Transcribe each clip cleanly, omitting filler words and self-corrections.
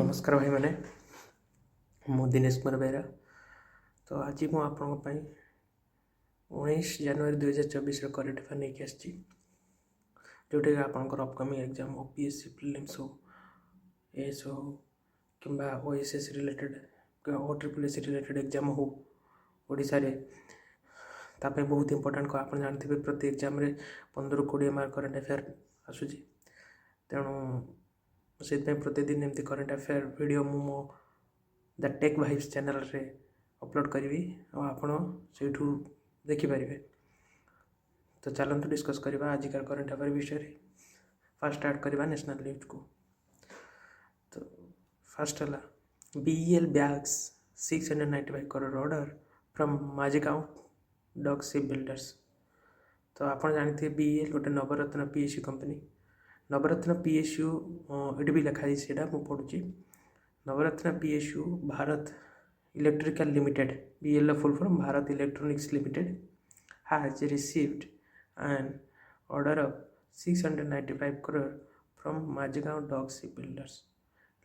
नमस्कार भाई मैंने मु दिनेश कुमार बेहरा। तो आज मुझे आपण 19 जनवरी 2024 करेन्ट अफेयर नहीं आसी जोटा कि आपंकर अपकमिंग एग्जाम ओपीएससी प्रिलिम्स हो एस हो कि ओएसएस रिलेटेड ओट्रिपलएससी रिलेटेड एग्जाम हो ओडिशा रे तापे बहुत इंपोर्टेंट आप जानते प्रति एग्जाम रे 15-20 मार्क करेन्ट अफेयर आसूची तेणु से प्रतिदिन एमती करेन्ट अफेयर वीडियो मो द टेक वाइब्स चैनल रे अपलोड करी आपण से देखिपारे। तो चलते डिस्कस करवा आजिकार करेन्ट अफेयर विषय। फास्ट स्टार्ट करवा नेशनल न्यूज को। तो फास्ट है BEL bags 695 crore order from Mazagon dock ship builders. तो आप जानते हैं बीईएल गोटे Navratna PSU company. Navratna PSU ये भी लिखाई से पढ़ुची Navratna PSU Bharat electrical limited BL full form Bharat Electronics limited has received an order of 695 crore from Majgaon Dog Shipbuilders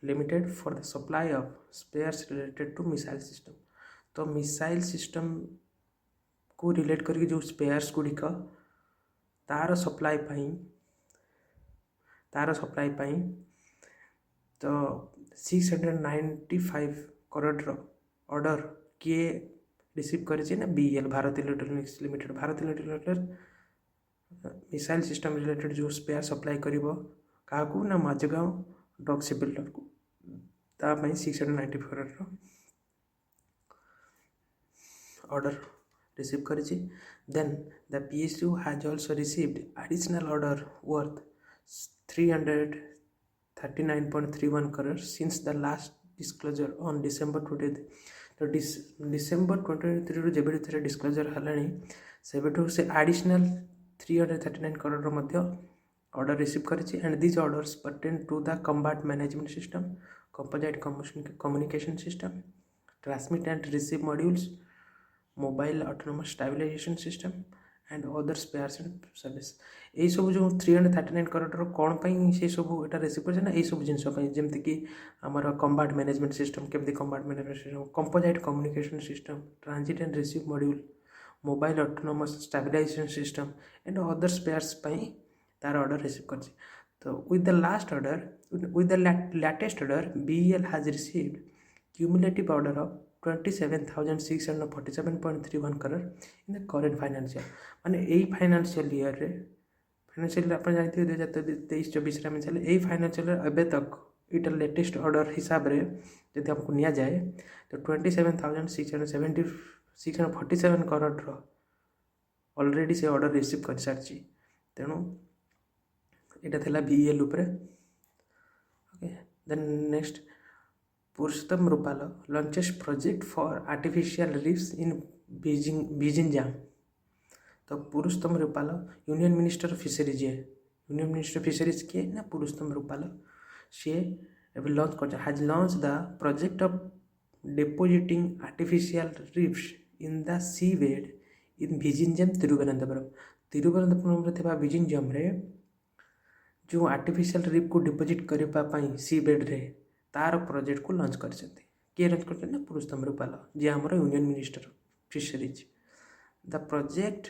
Limited for the supply of spares related to missile system। तो missile system को relate करके जो spheres गुड़िक तार supply तो 695 crore order किए receive करें ना BL Bharat Electronics Limited. Bharat Electronics missile system related जो स्पेयर सप्लाई कर क्या ना माझगांव डॉग शिप बिल्डर को तापाई 695 करोड़ ऑर्डर रिसीव करें। Then the PSU has also received additional order worth 339.31 crore since the last disclosure on December 20th। तो December 2023 जब थे डिस्क्लोजर है से एडिशनल 339 करोड़ ऑर्डर रिसीव करें। And this orders pertain to the combat management system composite communication system transmit and receive modules mobile autonomous stabilisation system and other spares and service. यही सब जो 339 करोड़ कौन पाई से सब एटा रिसीव कर यही सब जिनपाई जमती कि आमर कम्बैट मैनेजमेंट सिस्टम केमती combat management system composite communication system transit and receive module mobile autonomous stabilisation system and other spares तार ऑर्डर रिसीव कर। तो with the latest order BEL has received cumulative order of 27,647.31 crore in the current financial माने यही financial year रे financial आप जानते हैं 2023-24 में चले यही फाइनेंशियल एवं तक इटा लेटेस्ट ऑर्डर हिसाब से जब हमको नि जाए तो 27,647 करोड़ ऑलरेडी से ऑर्डर रिसीव कर सारी। तेणु यहाँ था BEL okay. Then next Purushottam Rupala launches project for artificial reefs in Vizhinjam. तो Purushottam Rupala union minister of fisheries union minister fisheries किए ना पुरुषोत्तम रूपाल सी लॉन्च कर has launch the project of depositing artificial reefs in the sea bed in Vizhinjam Thiruvananthapuram में बीजिंजाम जो artificial reef को deposit करने सी bed रे तार प्रोजेक्ट को लॉन्च कर किए लॉन्च कर पुरुषोत्तम रूपाल जी आमर union minister fisheries. The project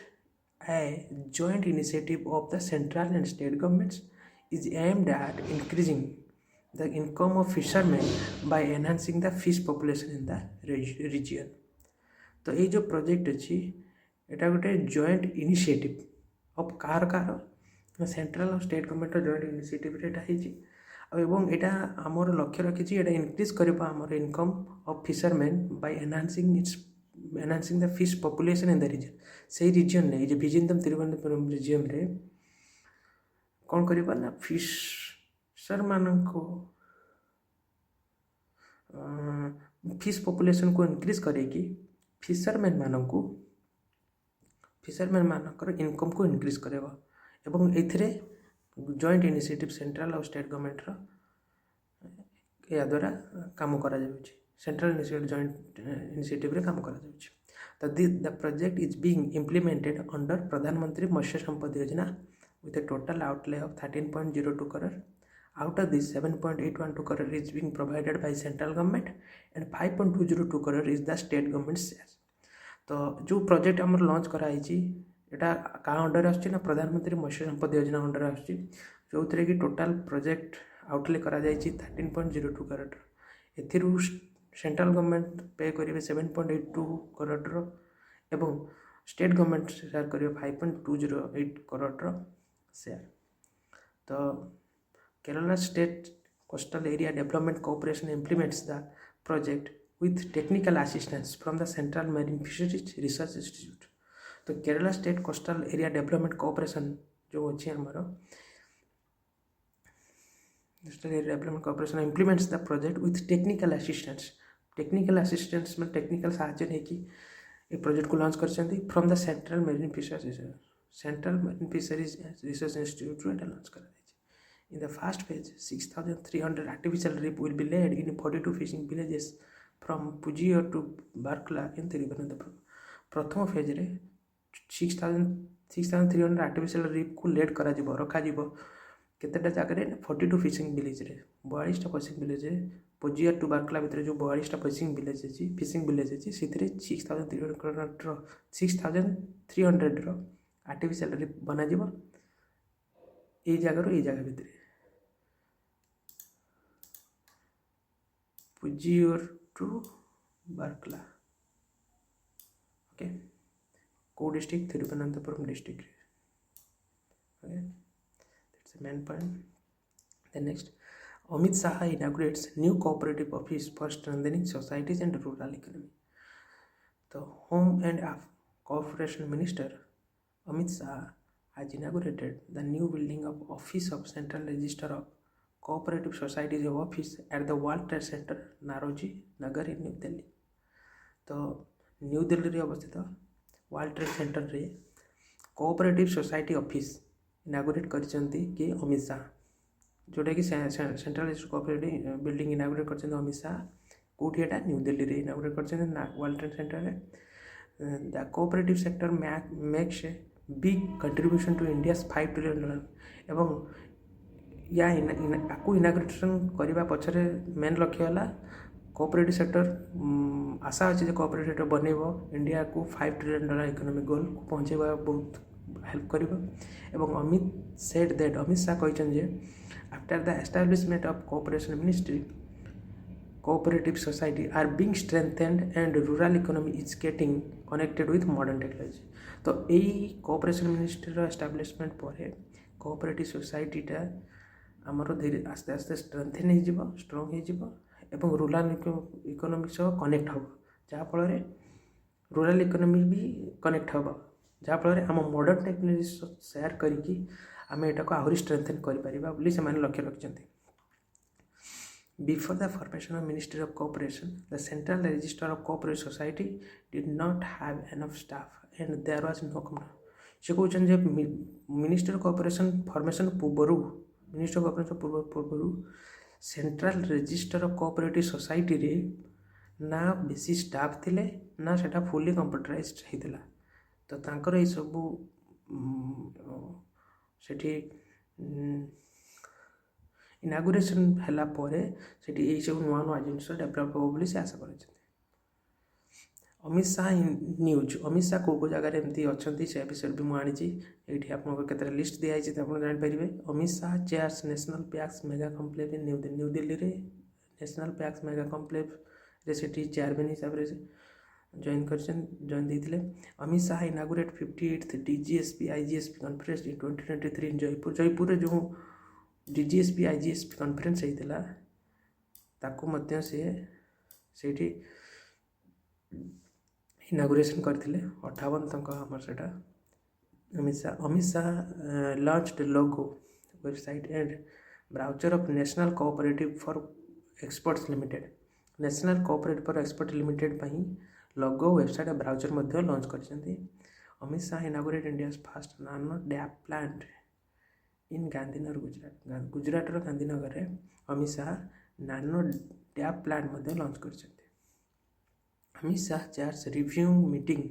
a joint initiative of the central and state governments is aimed at increasing the income of fisherman by enhancing the fish population in the region. तो ये जो project अच्छी एटा गोटे joint initiative of कार central और state government joint initiative एवं यहाँ आमर लक्ष्य रखी इनक्रीज कर income of fisherman by enhancing the fish population in the region. से रीजन ने बीजिंजाम तिरुवनंतपुरम रीजन रे कौन करना फिशर मान को फिश पॉपुलेशन को इनक्रीज करेगी फिशरमैन मानकर इनकम को इनक्रीज करेगा एवं एथिरे जॉइंट इनिशिएटिव सेंट्रल और स्टेट गवर्नमेंट या द्वारा काम करा सेंट्रल इनिशिएटिव जॉइंट इनिशिएटिव रे काम करा। तो the project is being implemented under प्रधानमंत्री मत्स्य संपदा योजना with A total outlay of 13.02 crore Out of this 7.812 crore is being provided by central government and 5.202 crore is the state government share. तो जो project आम लॉन्च कराई एटा क्या अंडर आसुच्छी ना प्रधानमंत्री मत्स्य संपद योजना अंडर आसुच्छी जो थे कि टोटाल प्रोजेक्ट आउटले करा जायछि 13.02 करोड़ एथिरु सेंट्रल गवर्नमेंट पे करेंगे 7.82 करोड़ एवं स्टेट गवर्नमेंट शेयर करेंगे 5.208 करोड़ शेयर। तो Kerala state coastal area development cooperation implements the project with technical assistance from the Central Marine Fisheries Research Institute। तो Kerala state coastal area development cooperation जो अच्छी हमारा coastal area development cooperation implements the project with technical assistance. Technical assistance में technical साहाय्य नहीं कि ये project को लॉन्च कर from the central marine fisheries research institute launch कर। In the first phase, 6,300 artificial reef will be laid in 42 fishing villages from Pujior to Barkla in Thiruvananthapuram। प्रथम phase रे 6,300 आर्टिफिशियल रिफ को लेड करा जिवो रखा जिवो केतेटा जगह 42 फिशिंग विलेज रे 42टा फिशिंग विलेज रे पुजियर टू बारकला भितर जो 42टा फिशिंग विलेज अछि सिथरे 6,300 रो आर्टिफिशियल रिफ बना जिवो ए जगह रो ए जगह भितर पुजियोर टू बारकला। ओके को district Thiruvananthapuram district. Okay that's the main point. Then next Amit Shah inaugurates new cooperative office for strengthening societies and rural economy. तो home and corporation minister Amit Shah has inaugurated the new building of Office of Central Register of Cooperative Societies of Office at the World Trade Center, Naroji Nagar in New Delhi। तो New Delhi रे अवस्थित world trade centre रे cooperative society office inaugurate करचंती कि अमित शाह जोटा कि central cooperative building inaugurate करचंती अमित शाह कोठी एटा न्यू दिल्ली रे इनागुरेट करचंती वर्ल्ड ट्रेड सेंटर रे। The cooperative sector makes big contribution to India's $5 trillion एवं या आपको इनाग्रेशन करने पछरे मेन लक्ष्य है कोऑपरेटिव सेक्टर आशा अच्छे कोऑपरेटिव सेक्टर बनइब इंडिया को $5 ट्रिलियन इकोनॉमिक गोल को पहुँचेबा बहुत हेल्प कर। अमित सेड दैट अमित शाह कहते after the establishment of cooperation ministry cooperative society are being strengthened and rural economy is getting connected with modern technology। तो यही कोऑपरेशन मिनिस्ट्री एस्टाब्लिशमेंट पर cooperative सोसाइटीटा आमर धीरे आस्ते आस्ते स्ट्रेंथन हो स्ट्रंग हो रूराल इकोनॉमी सह कनेक्ट हम जहाँफल रूराल इकोनॉमी भी कनेक्ट हम जहाँफल आम मॉडर्न टेक्नोलोजी शेयर करके आम यहाँ आहरी स्ट्रेंथन कर लक्ष्य रखिंट। Before the formation of Ministry of Cooperation, the Central Register of Cooperative Society did not have enough staff and there was no communication। से कहते मिनिस्ट्री ऑफ कोऑपरेशन फॉर्मेशन पूर्व ministry of cooperation पूर्व central register of cooperative society रे ना बेसी staff थिले ना सेटा फुली कंप्यूटराइज्ड होता। तो तांकर ये सब सेठी इनागुरेशन हैला परे सेठी ये सब नुआ नुआ जिनस डेवलप हो बोली से आशा कर। अमित शाह अमित शाह को जगह एमती अच्छा से विषय भी मुझे ये आपके लिस्ट दिखाई आप जापर। Amit Shah chairs national PACS mega conclave in New Delhi रे नेशनल पैक्स मेगा कॉन्क्लेव रे सेठी चेयरमैन हिसाब से जॉइन देते। Amit Shah inaugurate 58th DGSP IGSP conference in 2023 इन जयपुर जो DGSP IGSP कॉन्फ्रेंस होता ताकू से इनागुरेशन करते 58 तक आमर से Amit Shah launched logo website and brochure of national cooperative for exports limited. National cooperative for export limited logo website brochure launch कर। Amit Shah inaugurate India first nano DAP plant in Gandhinagar Gujarat Gandhinagar रे Amit Shah nano DAP plant launch कर। Amit Shah chairs reviewing meeting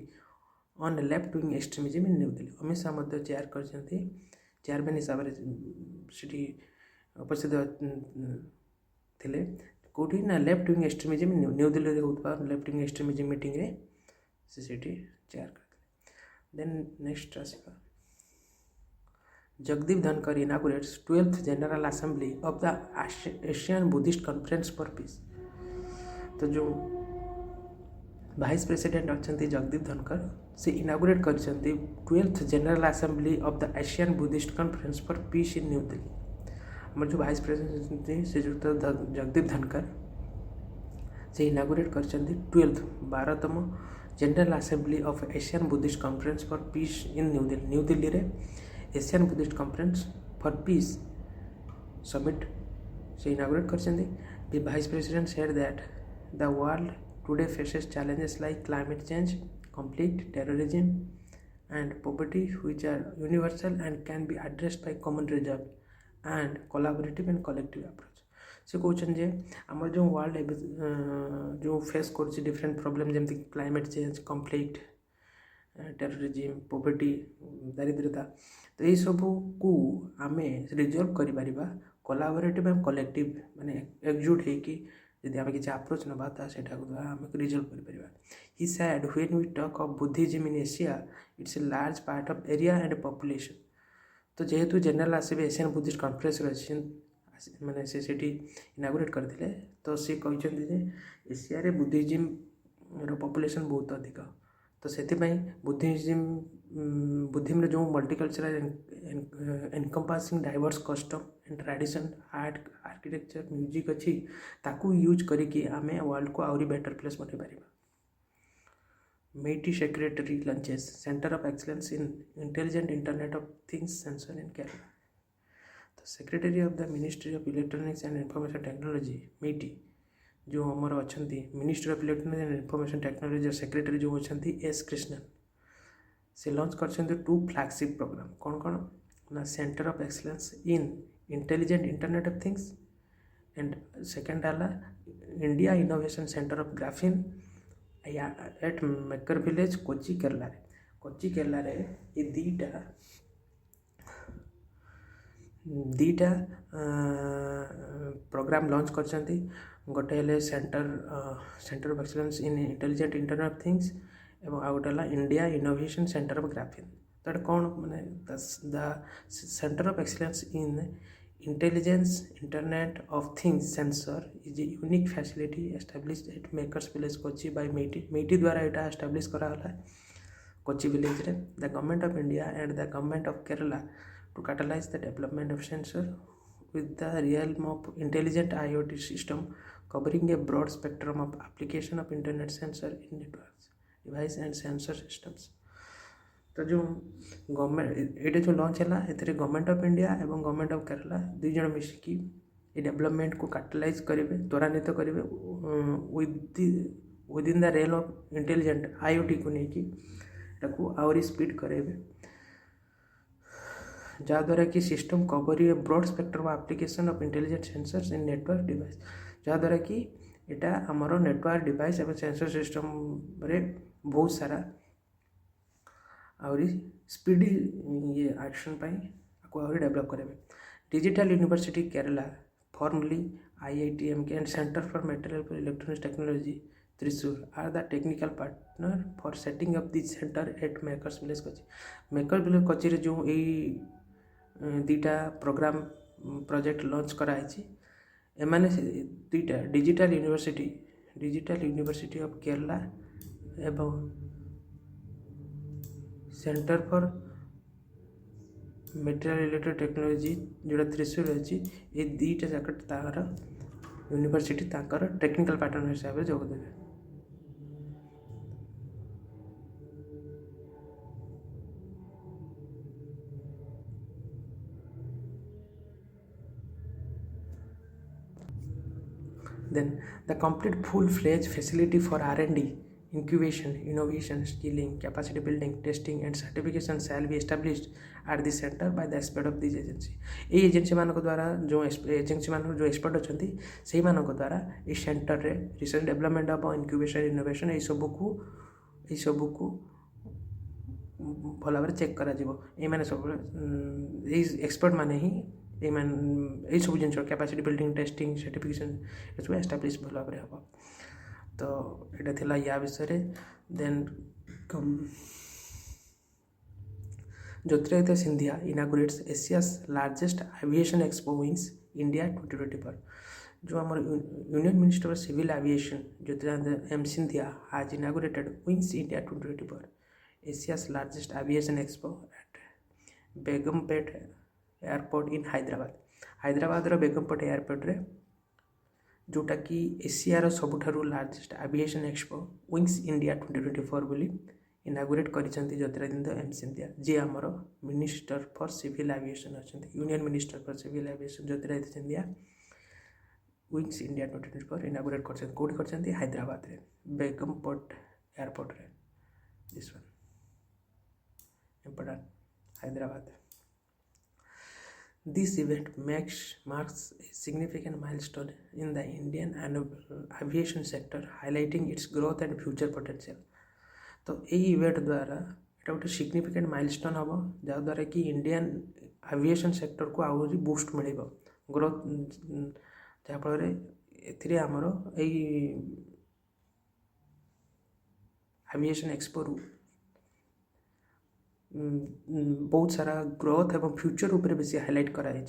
on left wing extremism in New Delhi. Amit Shah chair कर chairman हिसाब से उपस्थित थे कौटी ना left wing extremism new Delhi होता लेफ्ट विंग एक्सट्रीमिज्म मीटिंग रे से चेयर करते। देन नेक्स्ट आसवा जगदीप धनकर इनागुरेट्स 12th general assembly of the Asian Buddhist conference for piece. तो जो वाइस प्रेसिडेंट अच्छा जगदीप धनकर से इनागुरेट कर 12th general assembly of the Asian Buddhist conference for peace in New Delhi. हमारे जो वाइस प्रेसिडेंट थे श्रीजुक्त जगदीप धनकर से इनागुरेट कर 12th general assembly of Asian Buddhist conference for peace in New Delhi रे Asian Buddhist conference for peace summit से inaugurate कर। Vice president said that the world today faces challenges like climate change, conflict, terrorism, and poverty, which are universal and can be addressed by common resolve and collaborative and collective approach। से कहते जे आम जो world जो face कर different problem जमती climate change, conflict, terrorism, poverty, दारिद्रता, तो ये सब को आम रिजल्व कर कोलाबोरेटिव एंड कलेक्टिव माने एकजुट होगी यदि आम किसी अप्रोच नवा से आम रिजल्व कर। He said when we talk of Buddhism in Asia it's a large part of area and population. तो जेहेतु जनरल आसबे एशियन बुद्धिस्ट कॉन्फ्रेंस मैंने से इनागुरेट करते तो सी कहते एशिया रे बुद्धिज्म पॉपुलेशन बहुत अधिक। तो से बुद्धिज्म जो multicultural encompassing diverse custom and tradition, art, architecture, music अच्छी ताकू यूज करके आम वर्ल्ड को आहरी बेटर प्लेस बन पार। MeitY secretary launches centre of excellence in intelligent internet of things sensor in Kerala. तो secretary of the ministry of electronics and information technology MeitY जो आमर अच्छा ministry of electronics and information technology secretary जो अच्छा S Krishnan से launch कर 2 flagship programme कौन कौन ना centre of excellence in intelligent internet of things and second आला India innovation centre of graphene at maker village Kochi Kerala रे ये दीटा प्रोग्राम लॉन्च कर गोटे centre of excellence in intelligent internet of things एवं आ गोटे India innovation centre of graphene. तो कौन मैंने the centre of excellence in intelligence internet of things sensor is a unique facility established at makers village Kochi bye मेटी द्वारा यहाँ establish Kerala Kochi village रे the government of India and the government of Kerala to catalyse the development of sensor with the realm of intelligent IoT system covering a broad spectrum of application of internet sensor in networks, device and sensor systems। तो जो government ये जो launch है ये government of India एवं government of Kerala दुई जन मिसिकी ये डेवलपमेंट को कैटलाइज करेंगे, त्वरान्वित करेंगे within the realm of intelligent IoT को लेकिन आहरी स्पीड करेंगे जहाँद्वारा कि system cover a broad spectrum of application of intelligent sensors in network device जहाँद्वारा कि यहाँ आमर नेटवर्क डिवाइस एवं सेंसर सिस्टम रे बहुत सारा आहरी स्पीडी ये एक्शन आहरी डेवलप करेंगे। Digital university Kerala formerly IITM and centre for material for electronics technology Thrissur are the technical partner for setting up this centre at makers village Kochi. Makers village Kochi रे जो दीटा प्रोग्राम प्रोजेक्ट लॉन्च कराई एमाने दुईटा digital university of Kerala एवं centre for material related technology जोड़ा त्रिशूर अच्छी ये दुईटा जैकेट तार यूनिवर्सिटी ताकर टेक्निकल पार्टनर हिसाब से जोगदेवे। Then the complete full-fledged facility for R&D, incubation, innovation, skilling, capacity building, testing and certification shall be established at the center by the expert of this agency। ये agency मानक द्वारा जो agency मानक जो expert अच्छी से मानक द्वारा इस सेंटर रे research development of incubation innovation ये सब को भल भाव चेक करा ये सब एक्सपर्ट माने ही ये सब जिन कैपेसिटी बिल्डिंग टेस्टिंग सर्टिफिकेशन ये सब एस्टाब्लीश भल भाव हम। तो यहाँ थिला या विषय then Jyotiraditya Scindia inaugurates Asia's largest aviation expo wings India 2024। जो आम union minister of civil aviation Jyotiraditya M Scindia has inaugurated Wings India 2024, Asia's largest aviation expo at Begumpet airport in Hyderabad Begumpet airport रे जोटा कि एशियार सबुठारु largest aviation expo wings India 2024 बोली inaugurate करिसेंती Jyotiraditya M Scindia ji आमर मिनिस्टर फॉर सिविल एविएशन अच्छा union minister for civil aviation Jyotiraditya Scindia wings India 2024 inaugurate कर कौटी कर हैदराबाद रे बेगमपेट एयरपोर्ट रे this one important Hyderabad. This event marks a significant milestone in the Indian aviation sector, highlighting its growth and future potential. तो यही event द्वारा ये गोटे सिग्निफिकेंट माइलस्टोन हम जहाँद्वारा कि इंडियन एविएशन सेक्टर को आहरी बूस्ट मिल ग्रोथ जहाँफल एमर एविएशन एक्सपो बहुत सारा ग्रोथ एवं फ्यूचर ऊपर बेसी हाईलाइट कराई।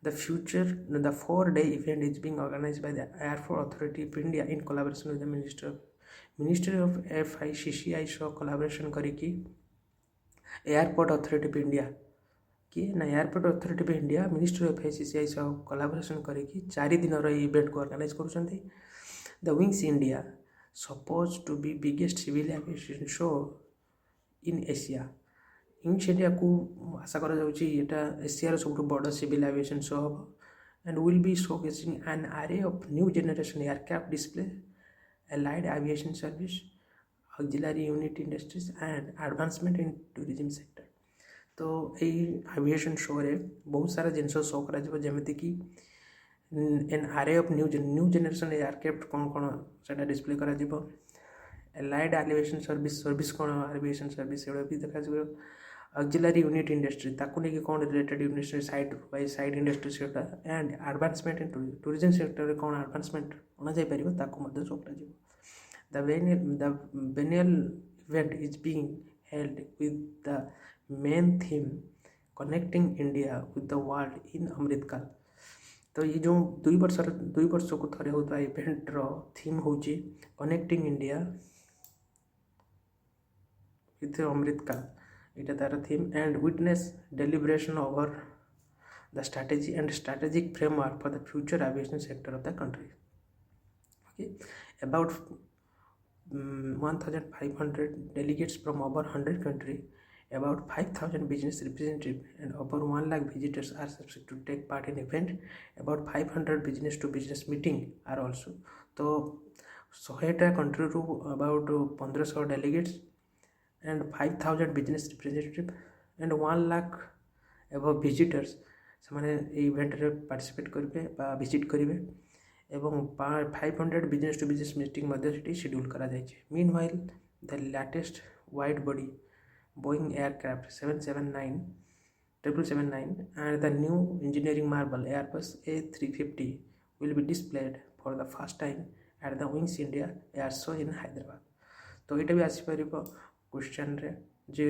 The 4-day event is being organized by the Airport Authority of India in collaboration with the Ministry of FICCI सह collaboration करिकी एयरपोर्ट अथॉरिटी ऑफ इंडिया कि ना airport authority of India ministry of FICCI सह collaboration करिकी 4 दिन event को organise करुछंती। The wings India suppose to be biggest civil aviation show in Asia. Wings India को आशा करा जाउची एटा एशियार सबटु बड़ सिविल एविएशन शो हम and will be showcasing an array of new generation aircraft display allied aviation service auxiliary unit industries and advancement in tourism sector। तो यही एविएशन शो रे बहुत सारा जिनस शो करा जमीती कि an array of new generation aircraft कौन कौन से डिस्प्ले करा एलाइड एविएशन सर्विस कौन एविएशन सर्विस एगुड़ा भी देखा ऑक्सिलरी यूनिट इंडस्ट्री ताकू नहीं कौन related industry side by side industry से and advancement in tourism sector कौन एडवांसमेंट होना जाई परिबो ताकू मध्य शो करा the biennial event is being held with the main theme connecting India with the world in अमृतकाल। तो ये जो 2 वर्ष को थरे होता इवेंट रो थीम होची कनेक्टिंग इंडिया विथ अमृतकाल इटा तार theme and witness deliberation over the strategy and strategic framework for the future aviation sector of the country. Okay about 1,500 delegates from over 100 countries, about 5,000 business representatives and over 1 lakh visitors are subject to take part in event। About 500 business to business meeting are also। तो 100टा country रू about 1500 delegates and 5,000 business representative and 1 lakh above visitors से event रे participate करेंगे बा visit करेंगे एवं 500 business to business meeting schedule करा जाइए। Meanwhile the latest wide body Boeing aircraft 779 and the new engineering marvel Airbus A350 will be displayed for the first time at the Wings India Air Show in Hyderabad। तो यहाँ भी आसपार question रे जे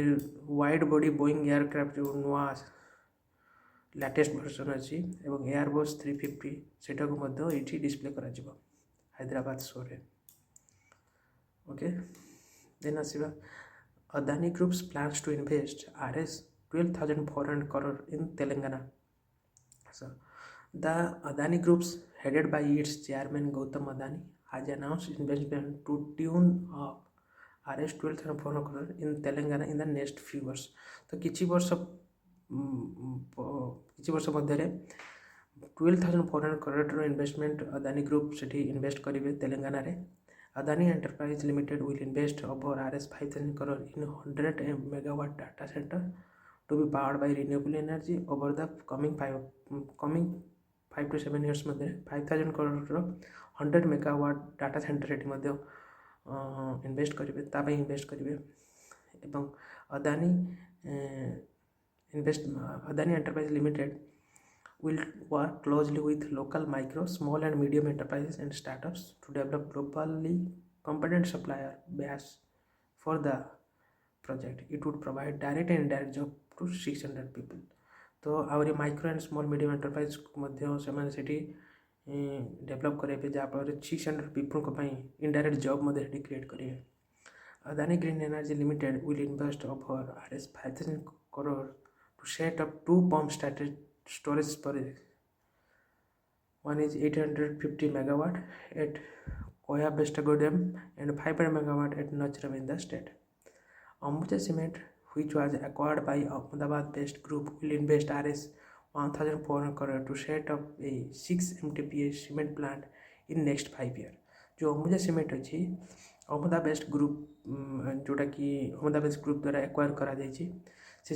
wide body Boeing aircraft जो नुआ latest version अच्छी एवं Airbus 350 सेटा को मध्य ये डिस्प्ले करा जिवो हैदराबाद शो रे। ओके देन आसीबा Adani groups plans to invest Rs 12,400 crore in Telangana। So the Adani Groups headed by its chairman Gautam Adani has announced investment to tune of Rs 12,400 crore in Telangana in the next few years। तो किछि वर्ष मध्य 12,400 crore investment Adani group से invest करेंगे तेलंगाना रे। Adani enterprise limited will invest over Rs 5,000 crore in 100 megawatt data center to be powered by renewable energy over the coming 5 to 7 years Madhya 5,000 crore 100 megawatt data centre ये मध्य invest करेंगे invest करेंगे एवं Adani Adani Enterprise Limited will work closely with local micro, small and medium enterprises and startups to develop globally competent supplier base for the project. It would provide direct and indirect job to 600 people. तो आउरी micro and small medium enterprise से develop करेंगे जहाँफल 600 people indirect job create करेंगे. Adani Green Energy Limited will invest over Rs 5,000 crore to set up 2 pump storage projects. One is 850 megawatt at Koya Bestago Dam and 500 megawatt at Nachram in the state. Ambuja Cement, which was acquired by Ahmedabad-based group, will invest Rs 1,400 crore to set up a 6 MTPA cement plant in next 5 years. जो Ambuja cement अच्छी अहमदा best group जोटा कि अहमदा best group द्वारा acquire करा से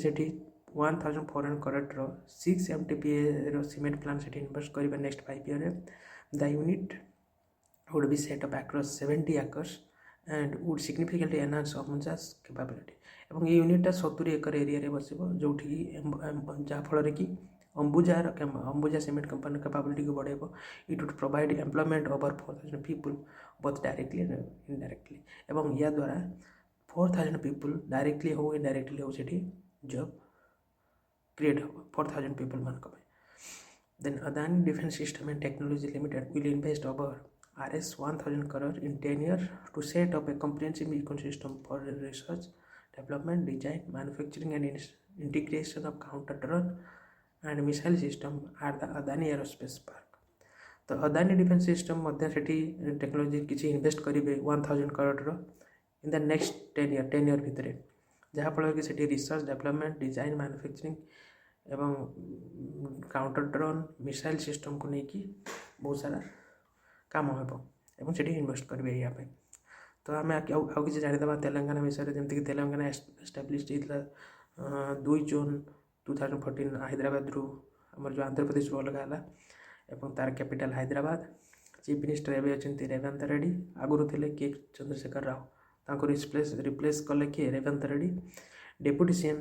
1,400 crore 6 MTPA cement plant से invest करेंगे next 5 years. The unit would be set up across 70 acres and would significantly enhance Ambuja's capability. एवं ये यूनिटा 70 एकर एरिया बस जो जहाँफल कि अंबुजा सीमेंट कंपनी कैपेबिलिटी को बढ़ेब. It would provide employment over 4,000 people both directly and indirectly. एवं या द्वारा 4,000 पीपल डायरेक्टली हो इनडायरेक्टली हो से जॉब क्रिएट हो 4,000 पीपल मान. Then Adani defence system and technology limited will invest over Rs 1,000 crore in 10 years to set up a comprehensive ecosystem for research, development, design, manufacturing and integration of counter-drone and missile system at the Adani Aerospace Park. तो Adani defence system technology किसी invest करेंगे 1,000 crore in the next 10 year भितर जहाँफल कि से research development design manufacturing एवं counter drone missile system को लेकिन बहुत सारा काम हम से इन्वेस्ट करेंगे यापी. तो आम आउ कि जानीदे तेलंगाना विषय में जमीक तेलंगाना एस्टाब्लीश होता 2 June 2014 हैदराबाद रू आमर जो आंध्र प्रदेश अलग है तार कैपिटल हैदराबाद. चीफ मिनिस्टर एवं अच्छा रेवंत रेड्डी आगुरी थे के चंद्रशेखर राव रिप्लेस कले किए Revanth Reddy. Deputy CM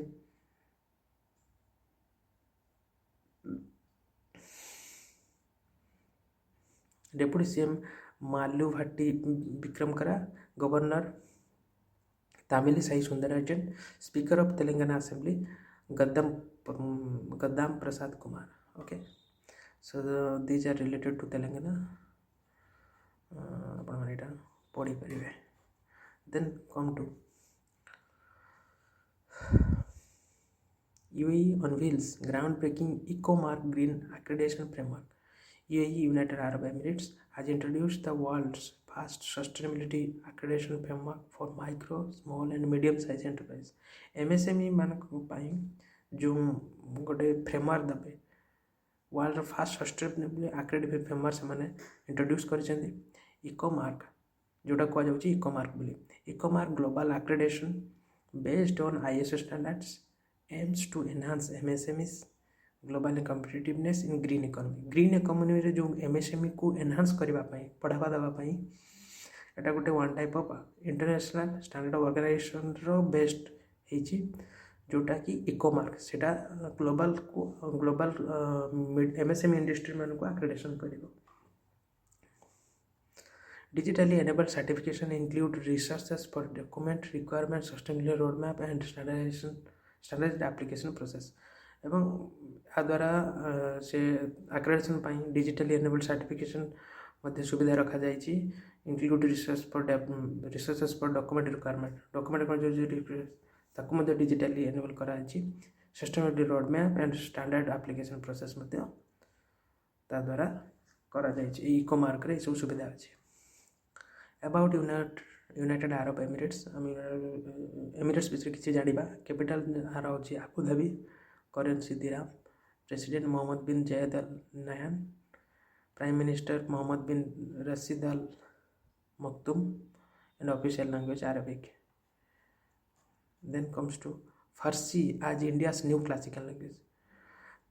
deputy CM Mallu Bhatti Vikramarka. Governor Tamilisai Soundararajan. Speaker of Telangana assembly Gaddam Prasad Kumar. Okay so these are related to Telangana आप पढ़ी पारे. Then come to UAE unveils groundbreaking EcoMark Green Accreditation Framework. UAE, United Arab Emirates, has introduced the world's first sustainability accreditation framework for micro, small and medium-sized enterprise. MSME मानक जो गोटे framework देवे world fast sustainable accreditation framework से introduce कर Ecomark जोटा कह Ecomark बोली. Ecomark global accreditation based on ISO standards aims to enhance MSMEs global competitiveness in green economy. Green economy रे जो MSME को एनहांस करने बढ़ावा देवाई एटा गोटे one type of international standard organisation रो बेस्ड होती जोटा कि इकोमार्क सेटा ग्लोबल MSME इंडस्ट्री मान को accreditation करिवो. Digitally enabled certification include resources for document requirement, sustainability roadmap and standardized application process. एवं आ द्वारा से accreditation डिजिटली एनेबल्ड सर्टिफिकेशन सुविधा रखा जाइए. Include resources for document requirement ताकू डिजिटली एनेबल कराई. Sustainability road map and standard application process द्वारा करा जाइए. इकोमार्क रे सब सुविधा अच्छी. About United Arab Emirates Emirates विषय किसी जाना. कैपिटल हार हूँ Abu Dhabi. Currency dirham. President Mohammed bin Zayed Al Nahyan. Prime minister Mohammed bin Rashid Al Maktoum and official language Arabic. Then comes to Farsi as India's new classical language.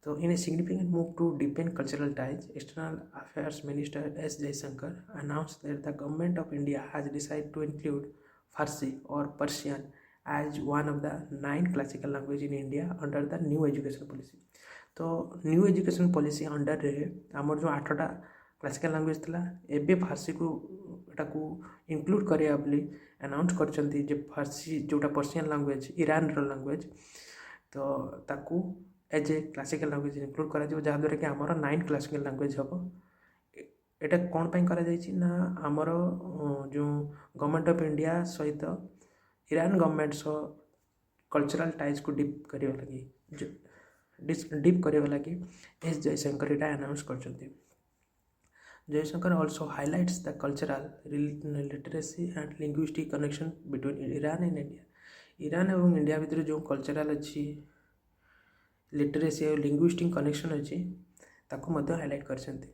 So in a significant move to deepen cultural ties, External Affairs Minister S. Jaishankar announced that the government of India has decided to include Farsi or Persian as one of the 9 classical language in India under the new education policy. तो new education policy under रे आमर जो 8टा classical language थिला एबे फारसी को एटाकू include करिया बोली announce करचंती जे फारसी जोटा पर्शियन लैंग्वेज ईरान रो लैंग्वेज तो ताकू as a classical language include करा जिवो जहाँ द्वारा कि आमर 9 क्लासिकल लैंग्वेज हबो एटा कौन पाई करा जायछि ना आमर जो गवर्नमेंट ऑफ इंडिया सहित ईरान गवर्नमेंट सो कल्चरल टाइज को डीप करिया लगी डीप करिया लगी एस जयशंकर एटा अनाउंस करचंती Jaishankar also highlights the cultural literacy and linguistic connection between Iran and India. Iran एवं इंडिया भितर जो कल्चरल अच्छी लिटरेसी और लिंग्विस्टिक कनेक्शन अच्छी ताको मध्य highlight करछंती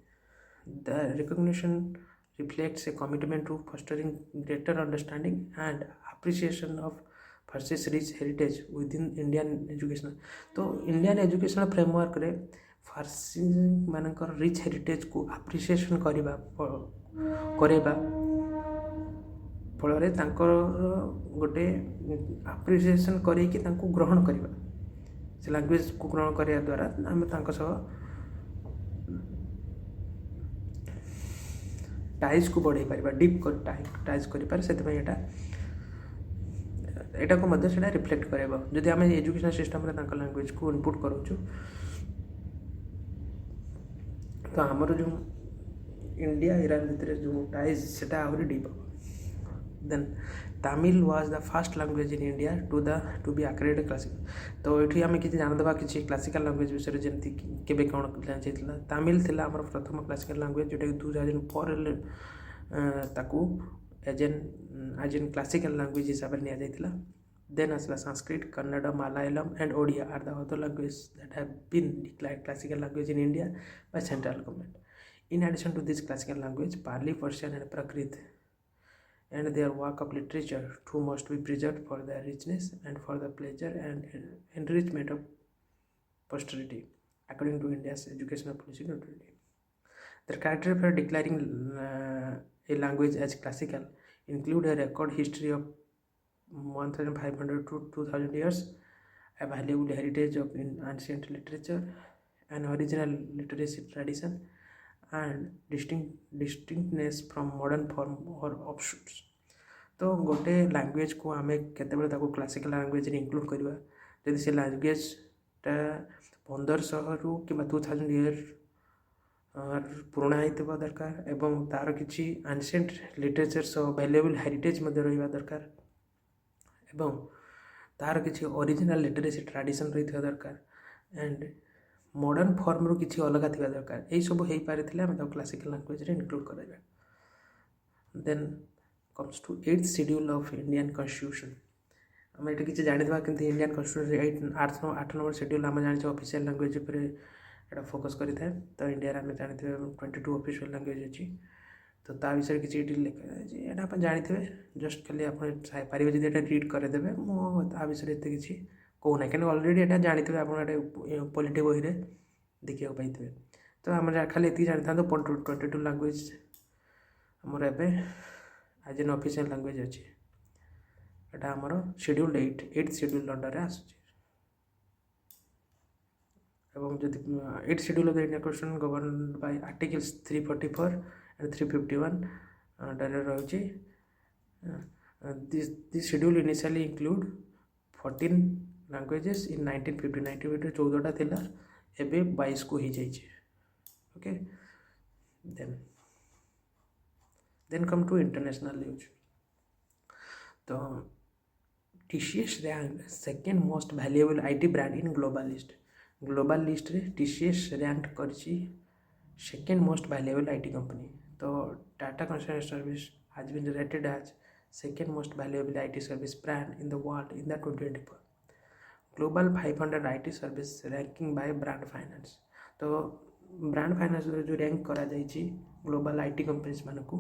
The recognition reflects a commitment to fostering greater understanding and appreciation of Farsi's rich heritage within Indian education. तो Indian education framework रे फारसी मानकर रिच हेरिटेज को आप्रिसिएशन करबा फल गोटे आप्रिसिएशन करके ग्रहण करवा से लैंग्वेज को ग्रहण करने द्वारा आम टाइज को बढ़ाई पार डीप टाइज कर एटा को मध्य से रिफ्लेक्ट करेगा जदि आम एजुकेशन सिस्टम रे लैंग्वेज को इनपुट करूँ तो आमर जो इंडिया ईरान भितर जो टाइज से आहरी डीप हम then Tamil was the first language in India to be accredited classical तो ये आम कि जानदेवा कि क्लासिकल लैंग्वेज विषय जमी केबे कौन चाहिए तमिल थिला आमर प्रथम क्लासिकल लैंग्वेज जोटा 2004 ताकू एज एन क्लासिकल लैंग्वेज हिसाब से नि देन आसला Sanskrit Kannada Malayalam and Odia are the other language that have been declared classical language in India by central government in addition to this classical language Pali Persian and Prakrit and their work of literature too must be preserved for their richness and for the pleasure and enrichment of posterity according to India's educational policy 2020. The criteria for declaring a language as classical include a record history of 1500 to 2000 years, a valuable heritage of ancient literature, an original literacy tradition, and distinctness from modern form or offshoots. तो गोटे language को आम केतबेले ताको classical language रे include करवा जदि से लैंग्वेजटा 1500 रु कि 2000 ईयर पुराना होता दरकार एवं तार किसी एंशिएंट लिटरेचर सो वैल्यूएबल हेरिटेज रहा दरकार एवं तार किसी ओरिजिनल लिटरेसी ट्रेडिशन रही दरकार एंड मॉडर्न फॉर्म रू किसी अलग थी दरकार यही सब हो पारे क्लासिकल लैंग्वेज रे इंक्लूड कराइबा then comes to 8th schedule of Indian constitution आम ये किसी जानिबा कि इंडियन कॉन्स्टिट्यूशन 8 नंबर शेड्यूल आम जाने ऑफिशियल लैंग्वेज पर एटा फोकस करें तो इंडिया आम जानते 22 ऑफिशियल लैंग्वेज अच्छी तो ता विषय किसी लिखा आप जानते जस्ट खाली आप पारे जब ये रीड करदेवे मुझे विषय एत किसी कहूना कहीं अलरेडी यहाँ जानते आप पॉलिटी बही रे देखा पाई तो आम खाली ये जानी था 22 लैंग्वेज आमर एवं एज एन ऑफिशियल लैंग्वेज अच्छी एटा आमर शेड्यूल 8th शेड्यूल अंडर आसूँ एवं जब 8th schedule of the Indian constitution govern by articles 344 and 351 under रही this schedule initially include 14 languages in 1950 14टा थिला एबे 22 को ही जाइए okay then come to international news तो TCS rank second most valuable IT brand in global list रे TCS rank करछि second most valuable IT company तो Tata consultancy service has been rated as second most valuable IT service brand in the world in the 2024 global 500 IT service ranking bye brand finance तो brand finance जो rank करा जाइछि global IT companies मान को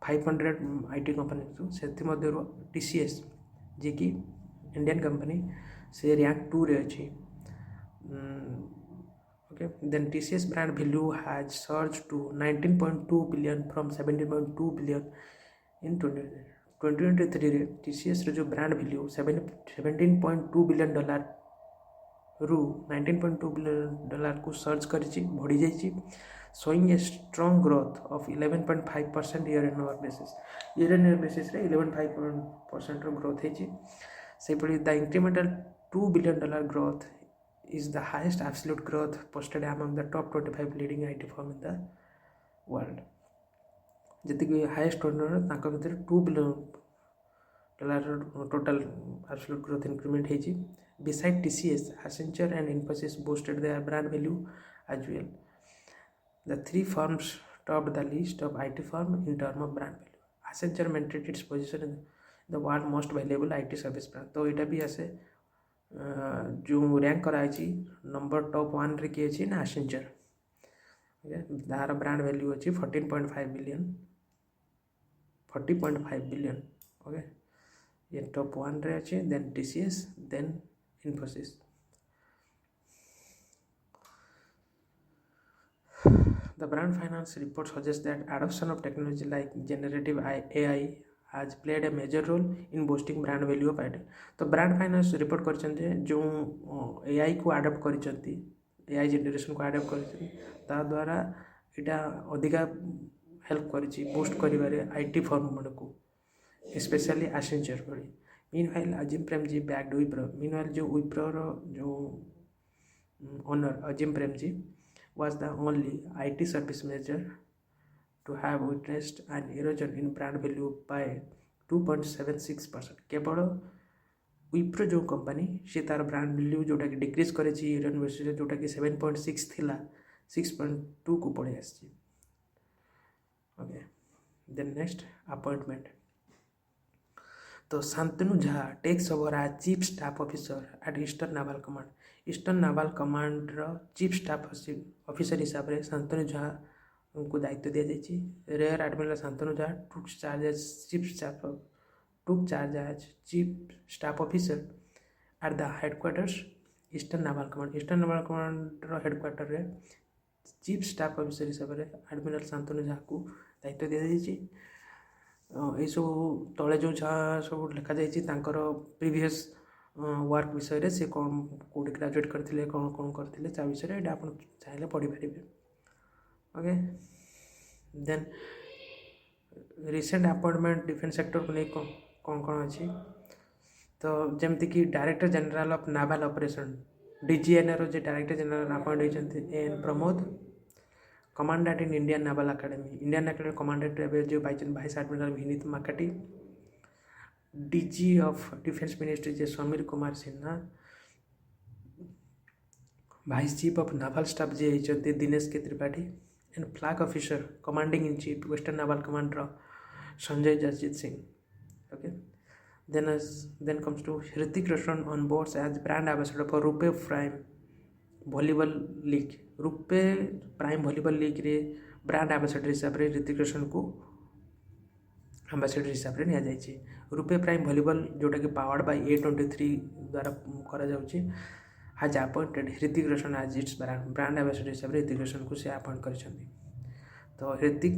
500 IT company से TCS जी की Indian company से rank 2 रे अच्छी okay then TCS brand value has surged to 19.2 billion from 17.2 billion in 2023 रे TCS रे जो ब्रांड वैल्यू $17.2 बिलियन रु $19.2 बिलियन को सर्च करिछि बढ़ी जाइछि showing a strong growth of 11.5% year on year basis रे 11.5% रो ग्रोथ हेछि सेपरि the incremental $2 billion growth is the highest absolute growth posted among the top 25 leading IT firm in the world जति highest turnover तांको भितर $2 billion total absolute growth increment हेछि beside TCS Accenture and Infosys boosted their brand value as well. The three firms topped the list of IT firm in terms of brand value. Accenture maintained its position in the world most valuable IT service brand. तो इटा भी आसे जो rank कराई number top 1 रे किए छी ना Accenture. तार ब्रांड वैल्यू अछि 40.5 बिलियन ओके ये टॉप 1 रे अछि then TCS then Infosys. The brand finance report suggests that adoption of technology like generative AI has played a major role in boosting brand value of IT. तो brand finance report करछन्ते जो AI को adopt करछन्ती AI generation को adopt करछन्ती ता द्वारा इटा अधिका हेल्प करिछि बूस्ट करिबारे IT फर्म मनकु स्पेशली Accenture पड़ी. Meanwhile Azim Premji backed Wipro. Meanwhile जो Wipro रो जो owner Azim Premji was the only IT service manager to have witnessed an erosion in brand value by 2.76%. केवल Wipro जो company से तार brand value जोटा कि decrease करेछि year basis जोटा कि 7.6 थिला 6.2 को पड़े आछि. ओके देन नेक्स्ट अपॉइंटमेंट तो Shantanu Jha takes over as chief staff officer at eastern naval command. Eastern naval command रो चीफ स्टाफ ऑफिसर हिसाब से शांतनु झा को दायित्व दिया जाइछि. Rear admiral Shantanu Jha took charge as chief staff officer at the headquarters eastern naval command. Eastern naval command रो headquarter रे chief staff officer हिसाब से एडमिरल शांतनु झा को दायित्व दिया जाइछि. ये सब तले जो जहाँ सब लिखा जाकर प्रीवियस वर्क विषय से कौन कौटी ग्रेजुएट करते कौन कौन करते ता विषय ये आप चाहिए पढ़ी पारे. Okay then recent appointment defence sector को नहीं कौन कौन अच्छी तो जमती कि director general of naval operation DGNA रो डायरेक्टर जनरल अपॉइंट होती AN Pramod. Commandant in Indian naval academy commandant जो vice admiral Vineet McCarty. DG of defence ministry जे Sameer Kumar Sinha. Vice chief of naval staff जे होती Dinesh K Tripathi and flag officer commanding in chief western naval commander Sanjay Jasjeet Singh. Okay then comes to Hrithik Roshan on boards as brand ambassador for RuPay prime volleyball league. RuPay prime volleyball league रे brand ambassador हिसाब से ऋतिक रोशन को ambassador हिसाब से नि. RuPay prime volleyball जोटा कि powered by A23 द्वारा करा जाउछि has appointed Hrithik Roshan as its brand ambassador हिसाब से ऋतिक रोशन को से अपॉइंट करिसथि. तो Hrithik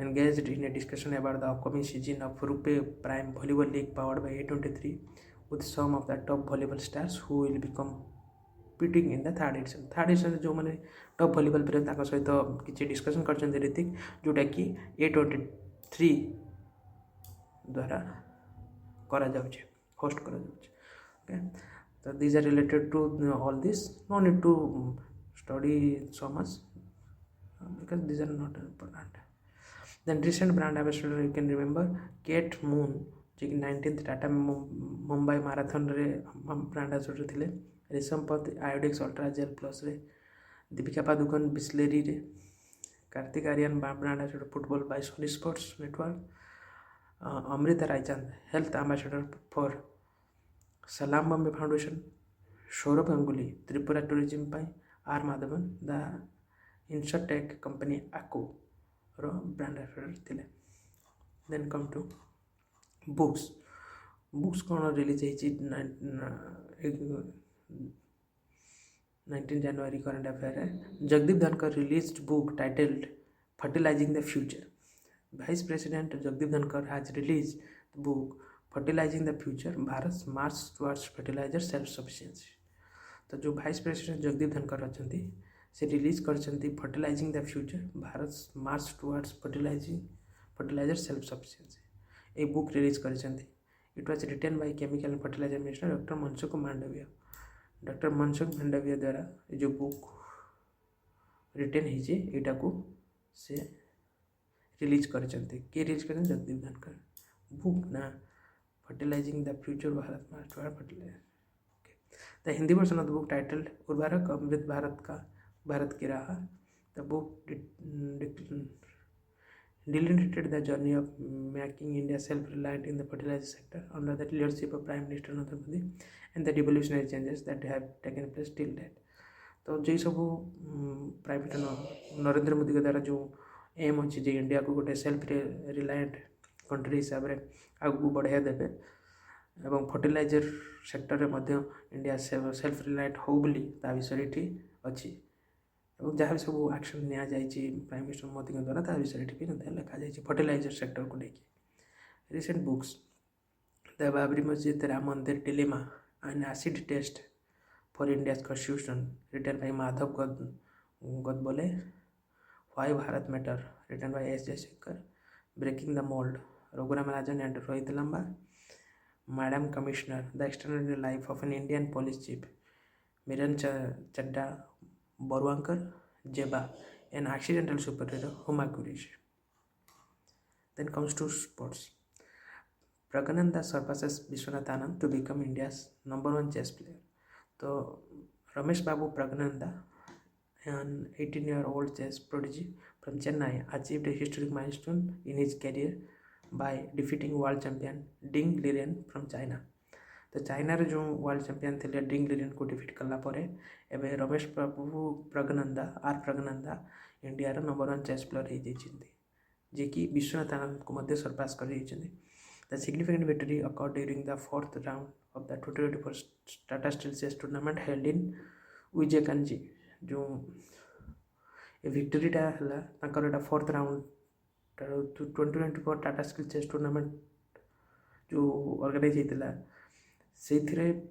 engaged in a discussion about the upcoming season of RuPay prime volleyball league powered by A23 with some of the top volleyball stars who will become competing in the third edition जो मैंने top volleyball player सहित किसी discussion कर ऋतिक जोटा कि A23 द्वारा करा जाउछे host करा जाउछे. ओके तो these are related to all this, no need to study so much because these are not important. Then recent brand ambassador you can remember Kate Moon जो कि 19th टाटा मुंबई मैराथन रे brand ambassador थिले. रेशम पत Iodex ultra jail plus रे. दीपिका पादुकोण बिस्लेरी रे. Kartik Aaryan brand ambassador football by Sony sports network. Amrita Raichand health ambassador for Salaam Bombay foundation. Sourav Ganguly Tripura tourism पाई. R Madhavan the insurtech company Acko रो ब्रांड एम्बेसडर थिले. देन कम टू बुक्स कौन रिलीज होती 19 जनवरी करंट अफेयर है. Jagdeep Dhankhar released book titled fertilising the future. Vice President Jagdeep Dhankar has released book fertilising the future Bharat march towards fertiliser self sufficiency. तो जो vice president Jagdeep Dhankhar अच्छा से release कर fertilising the future Bharat march towards fertiliser self sufficiency. ये book release कर it was written by chemical and fertiliser minister doctor Mansukh Mandaviya. Doctor Mansukh Mandaviya द्वारा जो book retain होटा को से रिलीज कर रिलीज कर जगदीप धनखड़। बुक ना fertilising the future Bharat march towards fertiliser. The Hindi version of the book titled उर्वरक अमृत भारत की राह। The book delineated the journey of making India self-reliant in the fertilizer sector under the leadership of Prime Minister Narendra Modi and the revolutionary changes that have taken place till date। तो जो सब prime minister Narendra Modi के द्वारा जो M अच्छी जे India को गोटे self reliant country हिसाब से आगू बढ़ाई देवे एवं फर्टिलाइजर सेक्टर में इंडिया सेल्फ रिलायंट हो बोली ता विषय ये अच्छी जहाँ भी सब एक्शन निया प्राइम मिनिस्टर मोदी द्वारा ता विषय भी लिखा जाए फर्टिलाइजर सेक्टर को लेकिन recent books the Babri Masjid Ram Mandir dilemma and acid test for India's constitution written by Madhav Godbole. Why Bharat matter written by S Jaishankar. Breaking the mould Raghuram Rajan and Rohit Lamba. Madam commissioner the external life of an Indian police chief Meeran Chadha Borwankar Jeba, an accidental superior Huma Kurish। Then comes to sports. Pragananda surpasses Vishwanath Anand to become India's #1 chess player। तो Ramesh Babu Praggnanandhaa, an 18-year-old chess prodigy from Chennai, achieved a historic milestone in his career by defeating world champion Ding Liren from China। तो चाइनार जो world champion थे डिंग लिरेन को defeat कलापर एवं Ramesh Babu Praggnanandhaa Praggnanandhaa India #1 chess player हो जी कि विश्वनाथ आनंद को सरपास कर। The significant victory occurred during the 4th round of the 2024 Tata steel chess tournament held in Wijk aan Zee. जो विक्ट्रीटा है 4th round 2024 Tata steel chess tournament जो ऑर्गेनाइज होता से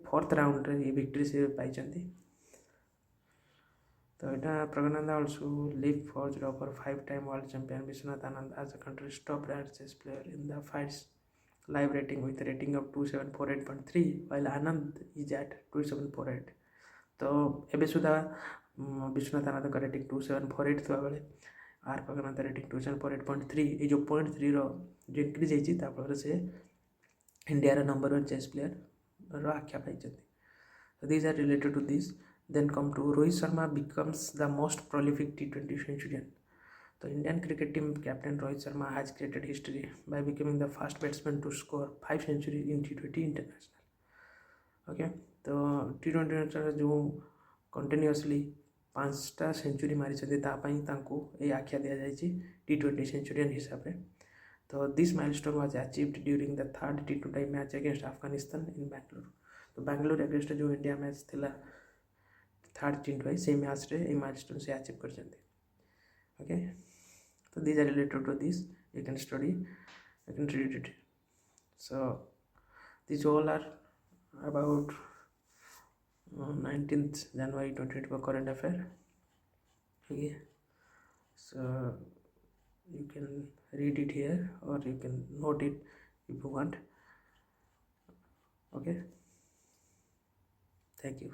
4th राउंड रे ये विक्ट्री से पाई। तो यहाँ Praggnanandhaa also live for over 5-time world champion Viswanathan Anand as a country's top ranked chess player in the FIDE live rating with rating of 2748.3 while Anand is at 2748। तो एबे सुधा विश्वनाथ आनंद का रेटिंग 2748 था बेले आर प्रगनंदा रेटिंग 2748.3 ये जो 0.3 रो जो इंक्रीज होती से इंडिया #1 चेस प्लेयर आख्या पाई। These are related to this। Then come to Rohit Sharma becomes the most prolific T20 centurion। तो Indian cricket team captain Rohit Sharma has created history by becoming the first batsman to score 5 centuries in T20 international। Okay तो T20 international जो continuously 5टा century मारी ये आख्या दि जाए T20 Centurion हिसाब से। तो this milestone was achieved during the 3rd T20 match against Afghanistan in Bangalore. तो बैंगलोर अगेंस्ट जो इंडिया मैच थिला 3rd T20 से मैच रे ये माइलस्टोन से अचीव कर। ओके तो these are related to this you can study you can read it. So this all are about 19th January 2024 current affair। Okay so you can read it here or you can note it if you want। Okay thank you।